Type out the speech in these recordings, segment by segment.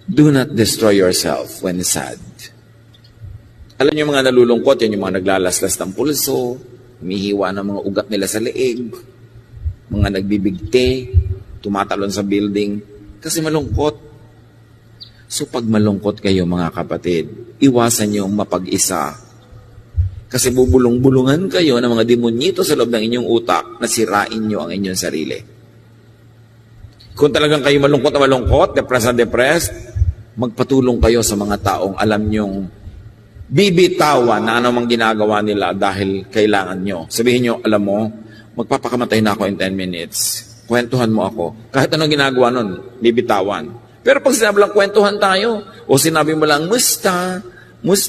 Do not destroy yourself when sad. Alam niyo mga nalulungkot, yan yung mga naglalaslas ng pulso, humihiwa ng mga ugat nila sa leeg, mga nagbibigti, tumatalon sa building, kasi malungkot. So pag malungkot kayo mga kapatid, iwasan niyong mapag-isa. Kasi bubulong-bulungan kayo ng mga demonyito sa loob ng inyong utak na sirain niyo ang inyong sarili. Kung talagang kayo malungkot na malungkot, depressed na depressed, magpatulong kayo sa mga taong alam niyong bibitawan na anumang ginagawa nila dahil kailangan nyo. Sabihin nyo, alam mo, magpapakamatay na ako in 10 minutes. Kwentuhan mo ako. Kahit anong ginagawa nun, bibitawan. Pero pag sinabi lang, kwentuhan tayo, o sinabi mo lang, musta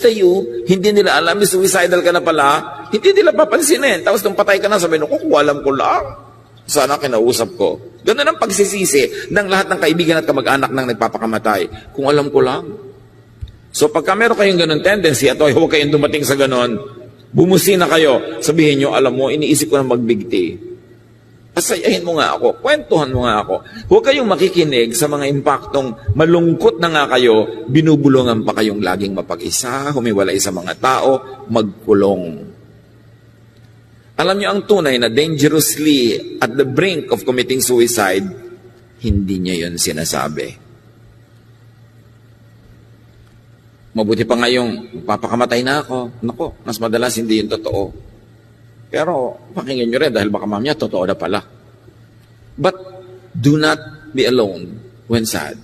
you, hindi nila alam, suicidal ka na pala, hindi nila papansinin. Tapos nung patay ka na, sabihin ko, kung alam ko lang, sana kinausap ko. Ganun ang pagsisisi ng lahat ng kaibigan at kamag-anak ng nagpapakamatay. Kung alam ko lang. So pagka meron kayong ganun tendency at huwag kayong dumating sa ganun, bumusi na kayo, sabihin nyo, alam mo, iniisip ko na magbigti. Pasayahin mo nga ako, kwentuhan mo nga ako. Huwag kayong makikinig sa mga impaktong malungkot na nga kayo, binubulungan pa kayong laging mapag-isa, humiwalay sa mga tao, magkulong. Alam nyo ang tunay na dangerously at the brink of committing suicide, hindi niya yun sinasabi. Mabuti pa ngayong papakamatay na ako. Nako, mas madalas hindi yun totoo. Pero pakinggan nyo rin dahil baka mamaya totoo na pala. But do not be alone when sad.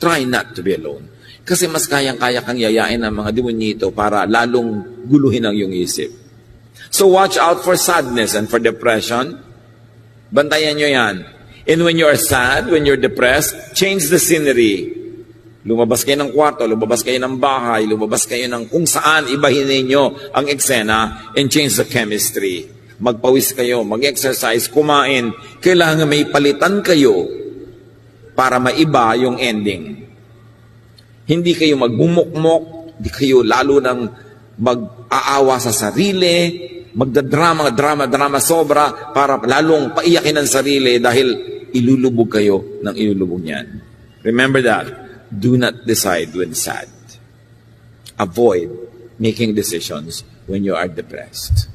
Try not to be alone. Kasi mas kayang-kaya kang yayain ng mga demonyito para lalong guluhin ang iyong isip. So watch out for sadness and for depression. Bantayan nyo yan. And when you are sad, when you're depressed, change the scenery. Lumabas kayo ng kwarto, lumabas kayo ng bahay, lumabas kayo ng kung saan, ibahin ninyo ang eksena and change the chemistry. Magpawis kayo, mag-exercise, kumain. Kailangan may palitan kayo para maiba yung ending. Hindi kayo magbumukmok, hindi kayo lalo nang mag-aawa sa sarili, magdadrama sobra para lalong paiyakin ang sarili dahil ilulubog kayo ng ilulubog niyan. Remember that. Do not decide when sad. Avoid making decisions when you are depressed.